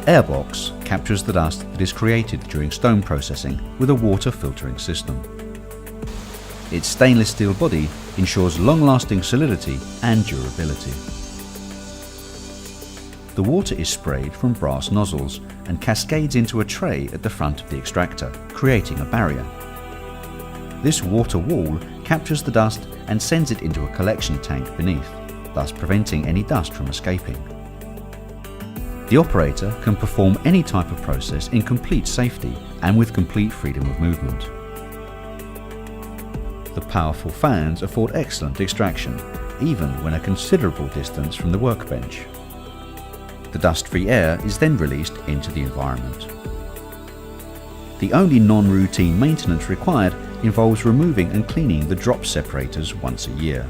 Airbox captures the dust that is created during stone processing with a water filtering system. Its stainless steel body ensures long-lasting solidity and durability. The water is sprayed from brass nozzles and cascades into a tray at the front of the extractor, creating a barrier. This water wall captures the dust and sends it into a collection tank beneath, thus preventing any dust from escaping. The operator can perform any type of process in complete safety and with complete freedom of movement. The powerful fans afford excellent extraction, even when a considerable distance from the workbench. The dust-free air is then released into the environment. The only non-routine maintenance required involves removing and cleaning the drop separators once a year.